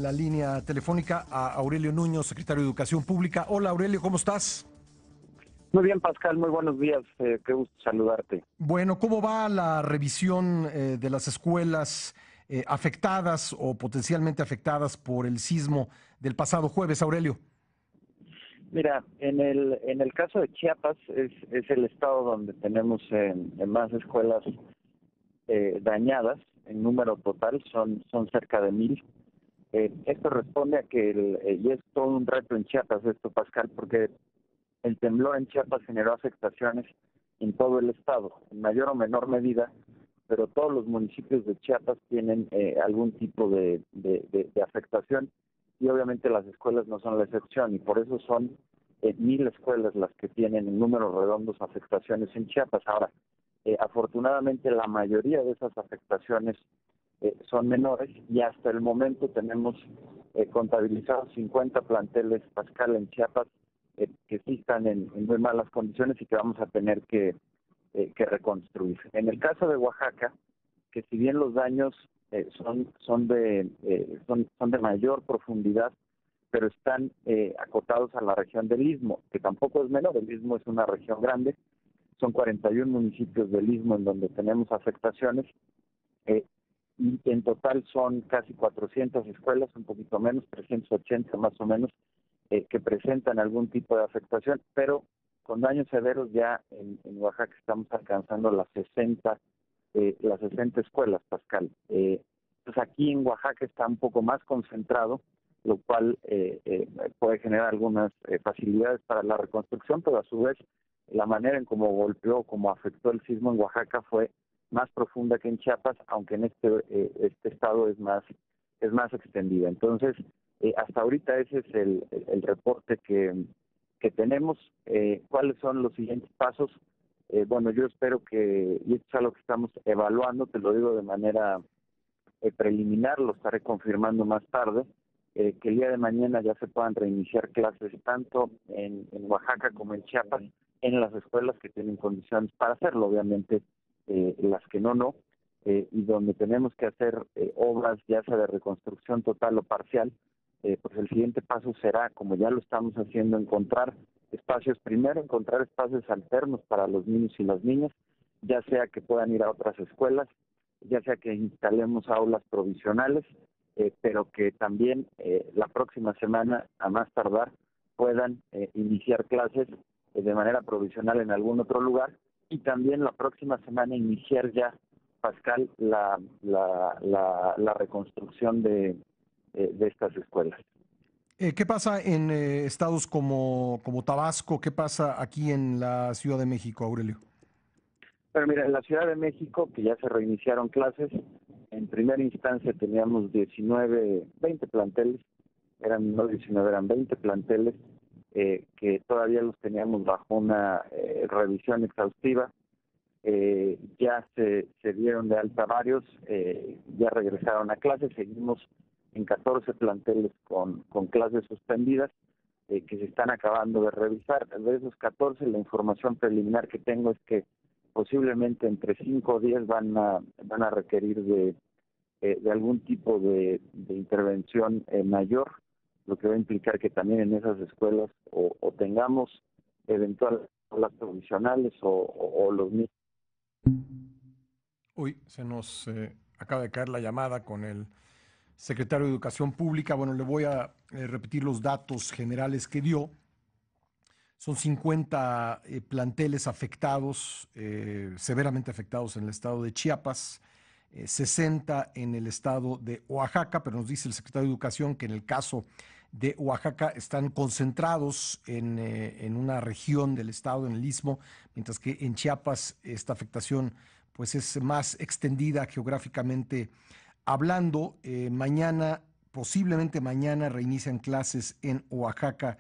la línea telefónica a Aurelio Nuño, secretario de Educación Pública. Hola Aurelio, ¿cómo estás? Muy bien, Pascal, muy buenos días. Qué gusto saludarte. Bueno, ¿cómo va la revisión de las escuelas afectadas o potencialmente afectadas por el sismo del pasado jueves, Aurelio? Mira, en el caso de Chiapas es el estado donde tenemos en más escuelas dañadas. En número total son cerca de 1,000. Esto responde a que, y es todo un reto en Chiapas esto, Pascal, porque el temblor en Chiapas generó afectaciones en todo el estado, en mayor o menor medida, pero todos los municipios de Chiapas tienen algún tipo de afectación, y obviamente las escuelas no son la excepción, y por eso son 1,000 escuelas las que tienen en números redondos afectaciones en Chiapas. Ahora, afortunadamente la mayoría de esas afectaciones son menores, y hasta el momento tenemos contabilizados 50 planteles, Pascal, en Chiapas, que sí están en muy malas condiciones y que vamos a tener que reconstruir. En el caso de Oaxaca, que si bien los daños son de mayor profundidad, pero están acotados a la región del Istmo, que tampoco es menor. El Istmo es una región grande, son 41 municipios del Istmo en donde tenemos afectaciones, y en total son casi 400 escuelas, un poquito menos, 380 más o menos, que presentan algún tipo de afectación, pero con daños severos ya en Oaxaca estamos alcanzando las 60 escuelas, Pascal. Pues aquí en Oaxaca está un poco más concentrado, lo cual puede generar algunas facilidades para la reconstrucción, pero a su vez la manera en cómo golpeó, cómo afectó el sismo en Oaxaca fue más profunda que en Chiapas, aunque en este estado es más extendida. Entonces, hasta ahorita ese es el reporte que tenemos. ¿Cuáles son los siguientes pasos? Bueno, yo espero que, y esto es algo que estamos evaluando, te lo digo de manera preliminar, lo estaré confirmando más tarde, que el día de mañana ya se puedan reiniciar clases tanto en Oaxaca como en Chiapas, en las escuelas que tienen condiciones para hacerlo. Obviamente las que no, y donde tenemos que hacer obras ya sea de reconstrucción total o parcial, pues el siguiente paso será, como ya lo estamos haciendo, encontrar espacios alternos para los niños y las niñas, ya sea que puedan ir a otras escuelas, ya sea que instalemos aulas provisionales, pero que también la próxima semana, a más tardar, puedan iniciar clases de manera provisional en algún otro lugar, y también la próxima semana iniciar ya, Pascal, la reconstrucción de estas escuelas. ¿Qué pasa en estados como Tabasco? ¿Qué pasa aquí en la Ciudad de México, Aurelio? Pero mira, en la Ciudad de México, que ya se reiniciaron clases, en primera instancia teníamos 20 planteles, no 19, eran 20 planteles, que todavía los teníamos bajo una revisión exhaustiva. Ya se dieron de alta varios, ya regresaron a clases. Seguimos en 14 planteles con clases suspendidas, que se están acabando de revisar. De esos 14, la información preliminar que tengo es que posiblemente entre 5 o 10 van a requerir de algún tipo de intervención mayor, lo que va a implicar que también en esas escuelas o tengamos eventuales aulas provisionales o los mismos. Uy, se nos acaba de caer la llamada con el secretario de Educación Pública. Bueno, le voy a repetir los datos generales que dio. Son 50 planteles afectados, severamente afectados en el estado de Chiapas, 60 en el estado de Oaxaca, pero nos dice el secretario de Educación que en el caso de Oaxaca están concentrados en una región del estado, en el Istmo, mientras que en Chiapas esta afectación pues es más extendida geográficamente hablando. Mañana, posiblemente mañana, reinician clases en Oaxaca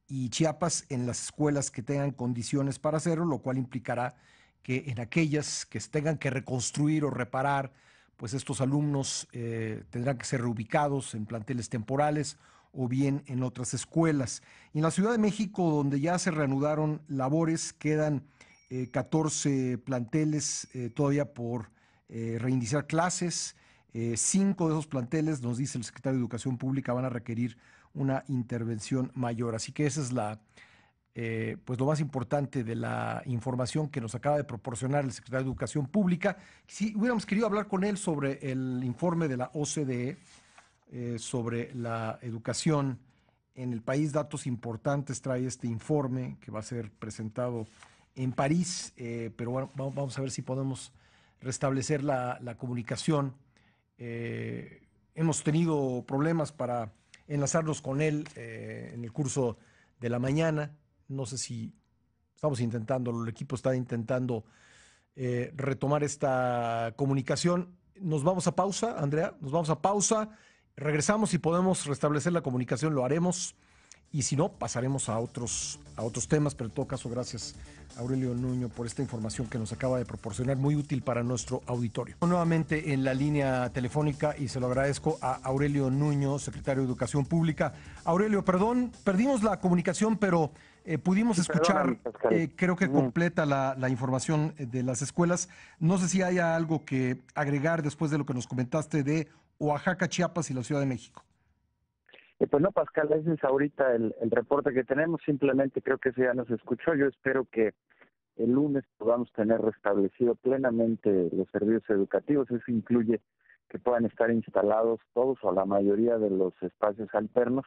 y Chiapas en las escuelas que tengan condiciones para hacerlo, lo cual implicará que en aquellas que tengan que reconstruir o reparar, pues estos alumnos tendrán que ser reubicados en planteles temporales o bien en otras escuelas. Y en la Ciudad de México, donde ya se reanudaron labores, quedan 14 planteles todavía por reiniciar clases. 5 de esos planteles, nos dice el secretario de Educación Pública, van a requerir una intervención mayor. Así que esa es pues lo más importante de la información que nos acaba de proporcionar el secretario de Educación Pública. Si hubiéramos querido hablar con él sobre el informe de la OCDE sobre la educación en el país, datos importantes trae este informe que va a ser presentado en París, pero bueno, vamos a ver si podemos restablecer la comunicación. Hemos tenido problemas para enlazarnos con él en el curso de la mañana. No sé si estamos intentando, el equipo está intentando retomar esta comunicación. Nos vamos a pausa, Andrea, nos vamos a pausa. Regresamos y podemos restablecer la comunicación, lo haremos. Y si no, pasaremos a otros temas, pero en todo caso, gracias Aurelio Nuño por esta información que nos acaba de proporcionar, muy útil para nuestro auditorio. Nuevamente en la línea telefónica y se lo agradezco a Aurelio Nuño, secretario de Educación Pública. Aurelio, perdón, perdimos la comunicación, pero pudimos escuchar, creo que completa la información de las escuelas. No sé si haya algo que agregar después de lo que nos comentaste de Oaxaca, Chiapas y la Ciudad de México. Pues no, Pascal, ese es ahorita el reporte que tenemos. Simplemente creo que eso ya nos escuchó. Yo espero que el lunes podamos tener restablecido plenamente los servicios educativos. Eso incluye que puedan estar instalados todos o la mayoría de los espacios alternos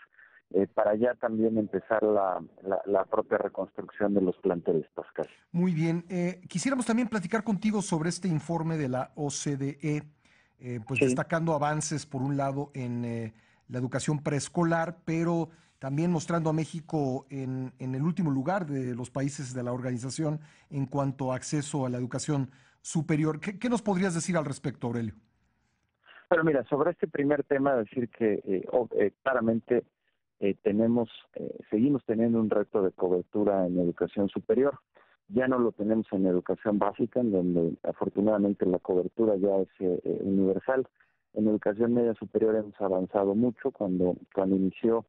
para ya también empezar la propia reconstrucción de los planteles, Pascal. Muy bien. Quisiéramos también platicar contigo sobre este informe de la OCDE, pues Sí. destacando avances, por un lado, en la educación preescolar, pero también mostrando a México en el último lugar de los países de la organización en cuanto a acceso a la educación superior. ¿Qué nos podrías decir al respecto, Aurelio? Pero mira, sobre este primer tema, decir que claramente seguimos teniendo un reto de cobertura en educación superior. Ya no lo tenemos en educación básica, en donde afortunadamente la cobertura ya es universal. En educación media superior hemos avanzado mucho. Cuando inició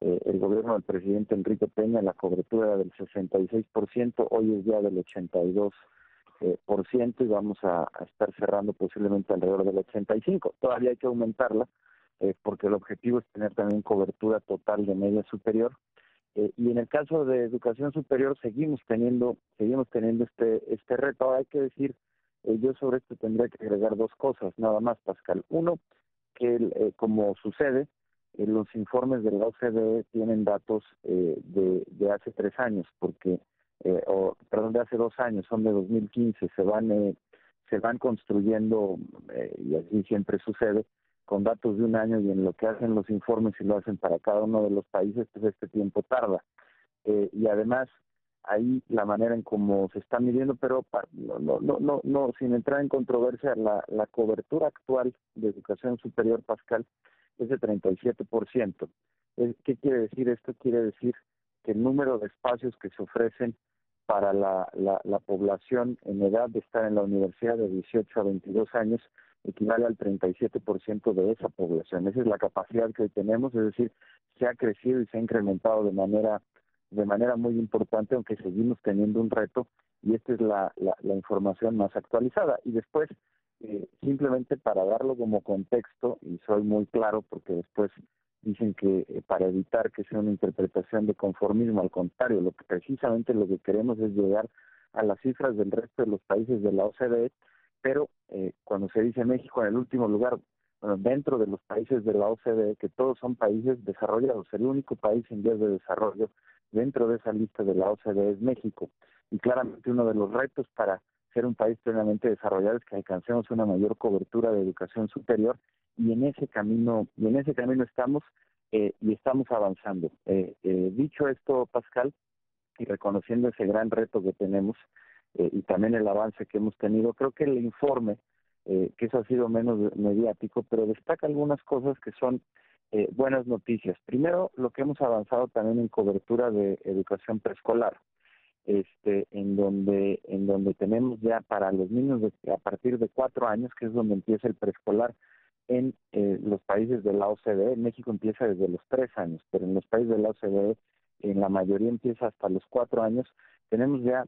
el gobierno del presidente Enrique Peña, la cobertura era del 66%, hoy es ya del 82%, y vamos a estar cerrando posiblemente alrededor del 85%. Todavía hay que aumentarla porque el objetivo es tener también cobertura total de media superior. Y en el caso de educación superior seguimos teniendo este reto. Ahora hay que decir, yo sobre esto tendría que agregar dos cosas, nada más, Pascal. Uno, que como sucede, los informes de la OCDE tienen datos de hace 3 años, porque de hace 2 años, son de 2015, se van construyendo, y así siempre sucede, con datos de un año, y en lo que hacen los informes y lo hacen para cada uno de los países, pues este tiempo tarda. Y además, ahí la manera en cómo se está midiendo, pero no, sin entrar en controversia, la cobertura actual de educación superior, Pascal, es de 37%. ¿Qué quiere decir esto? Quiere decir que el número de espacios que se ofrecen para la población en edad de estar en la universidad de 18 a 22 años equivale al 37% de esa población. Esa es la capacidad que hoy tenemos, es decir, se ha crecido y se ha incrementado de manera muy importante, aunque seguimos teniendo un reto, y esta es la información más actualizada. Y después, simplemente para darlo como contexto, y soy muy claro porque después dicen que para evitar que sea una interpretación de conformismo, al contrario, precisamente lo que queremos es llegar a las cifras del resto de los países de la OCDE, pero cuando se dice México en el último lugar, bueno, dentro de los países de la OCDE, que todos son países desarrollados, el único país en vías de desarrollo dentro de esa lista de la OCDE es México. Y claramente uno de los retos para ser un país plenamente desarrollado es que alcancemos una mayor cobertura de educación superior, y en ese camino estamos, y estamos avanzando. Dicho esto, Pascal, y reconociendo ese gran reto que tenemos y también el avance que hemos tenido, creo que el informe, que eso ha sido menos mediático, pero destaca algunas cosas que son buenas noticias. Primero, lo que hemos avanzado también en cobertura de educación preescolar, en donde tenemos ya para los niños a partir de 4 años, que es donde empieza el preescolar, en los países de la OCDE. En México empieza desde los 3 años, pero en los países de la OCDE en la mayoría empieza hasta los 4 años. Tenemos ya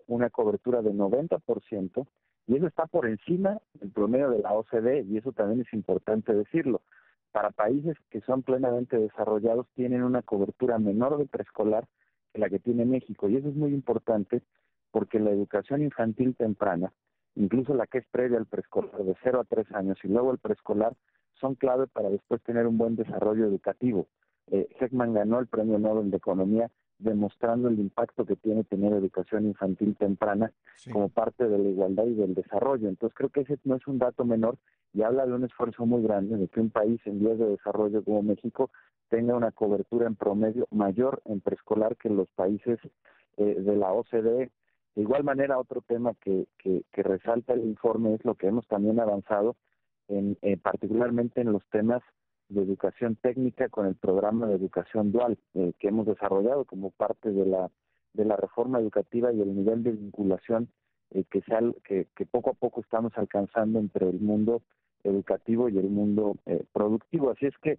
una cobertura de 90%, Y eso está por encima del promedio de la OCDE, y eso también es importante decirlo. Para países que son plenamente desarrollados, tienen una cobertura menor de preescolar que la que tiene México. Y eso es muy importante porque la educación infantil temprana, incluso la que es previa al preescolar, de 0 a 3 años, y luego el preescolar, son clave para después tener un buen desarrollo educativo. Heckman ganó el Premio Nobel de Economía demostrando el impacto que tiene tener educación infantil temprana como parte de la igualdad y del desarrollo. Entonces creo que ese no es un dato menor y habla de un esfuerzo muy grande de que un país en vías de desarrollo como México tenga una cobertura en promedio mayor en preescolar que los países de la OCDE. De igual manera, otro tema que resalta el informe es lo que hemos también avanzado particularmente en los temas de educación técnica con el programa de educación dual que hemos desarrollado como parte de la reforma educativa y el nivel de vinculación que poco a poco estamos alcanzando entre el mundo educativo y el mundo productivo. Así es que,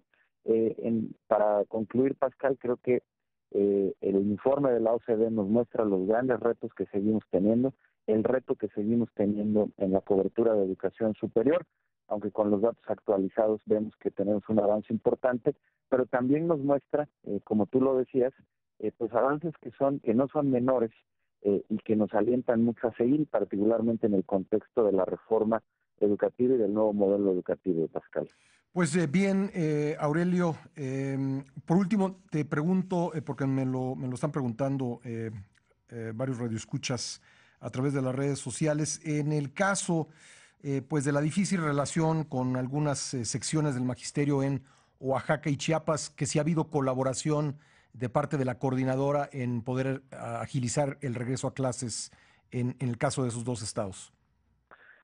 para concluir, Pascal, creo que el informe de la OCDE nos muestra los grandes retos que seguimos teniendo, el reto que seguimos teniendo en la cobertura de educación superior, aunque con los datos actualizados vemos que tenemos un avance importante, pero también nos muestra, como tú lo decías, pues avances que no son menores y que nos alientan mucho a seguir, particularmente en el contexto de la reforma educativa y del nuevo modelo educativo, Pascal. Pues bien, Aurelio, por último te pregunto, porque me lo están preguntando varios radioescuchas a través de las redes sociales, en el caso pues de la difícil relación con algunas secciones del magisterio en Oaxaca y Chiapas, que si ha habido colaboración de parte de la coordinadora en poder agilizar el regreso a clases en el caso de esos dos estados.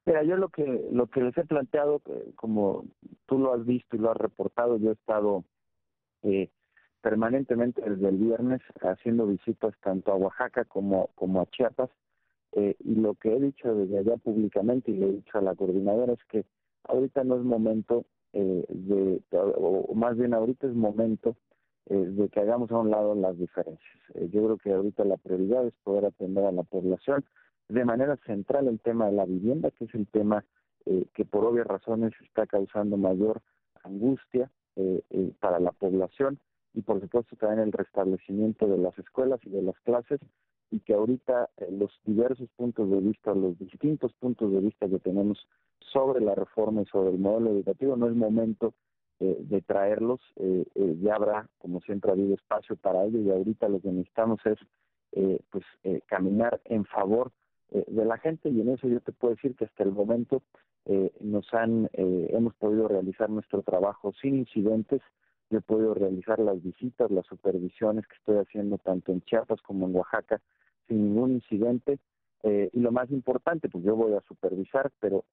Mira, yo lo que les he planteado, como tú lo has visto y lo has reportado, yo he estado permanentemente desde el viernes haciendo visitas tanto a Oaxaca como a Chiapas, y lo que he dicho desde allá públicamente y le he dicho a la coordinadora es que ahorita no es momento o más bien ahorita es momento de que hagamos a un lado las diferencias. Yo creo que ahorita la prioridad es poder atender a la población de manera central el tema de la vivienda, que es el tema que por obvias razones está causando mayor angustia para la población, y por supuesto también el restablecimiento de las escuelas y de las clases, y que ahorita los diversos puntos de vista, los distintos puntos de vista que tenemos sobre la reforma y sobre el modelo educativo, no es momento de traerlos, ya habrá, como siempre ha habido espacio para ello, y ahorita lo que necesitamos es caminar en favor de la gente, y en eso yo te puedo decir que hasta el momento hemos podido realizar nuestro trabajo sin incidentes. Yo he podido realizar las visitas, las supervisiones que estoy haciendo tanto en Chiapas como en Oaxaca sin ningún incidente, y lo más importante, pues yo voy a supervisar, pero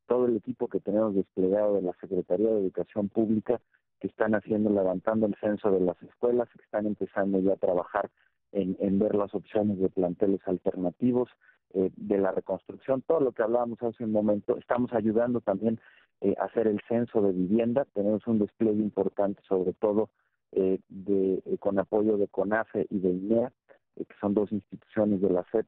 todo el equipo que tenemos desplegado de la Secretaría de Educación Pública, que están levantando el censo de las escuelas, que están empezando ya a trabajar en ver las opciones de planteles alternativos, de la reconstrucción, todo lo que hablábamos hace un momento. Estamos ayudando también a hacer el censo de vivienda. Tenemos un despliegue importante, sobre todo con apoyo de CONAFE y de INEA, que son dos instituciones de la SEP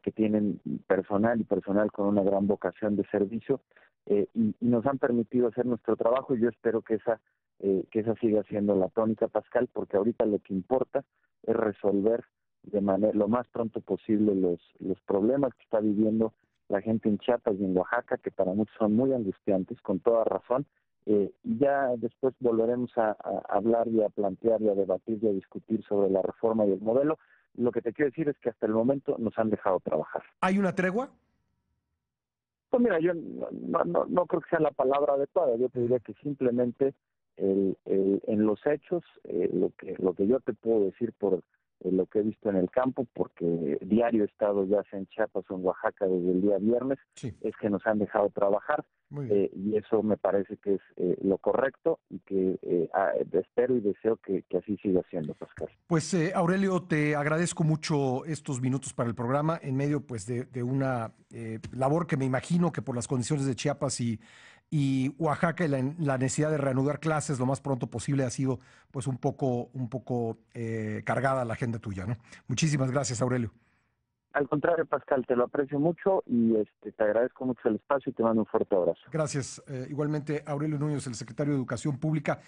que tienen personal con una gran vocación de servicio, y nos han permitido hacer nuestro trabajo, y yo espero que esa siga siendo la tónica, Pascal, porque ahorita lo que importa es resolver de manera lo más pronto posible los problemas que está viviendo la gente en Chiapas y en Oaxaca, que para muchos son muy angustiantes, con toda razón, y ya después volveremos a hablar y a plantear y a debatir y a discutir sobre la reforma y el modelo. Lo que te quiero decir es que hasta el momento nos han dejado trabajar. ¿Hay una tregua? Pues mira, yo no creo que sea la palabra adecuada. Yo te diría que simplemente en los hechos, lo que yo te puedo decir por lo que he visto en el campo, porque diario he estado ya sea en Chiapas o en Oaxaca desde el día viernes, Sí. es que nos han dejado trabajar. Y eso me parece que es lo correcto, y que espero y deseo que así siga siendo, Pascal. Pues Aurelio, te agradezco mucho estos minutos para el programa en medio pues de una labor que me imagino que por las condiciones de Chiapas y Oaxaca y la necesidad de reanudar clases lo más pronto posible ha sido pues un poco cargada la agenda tuya, ¿no? Muchísimas gracias, Aurelio. Al contrario, Pascal, te lo aprecio mucho y te agradezco mucho el espacio y te mando un fuerte abrazo. Gracias. Igualmente, Aurelio Núñez, el secretario de Educación Pública.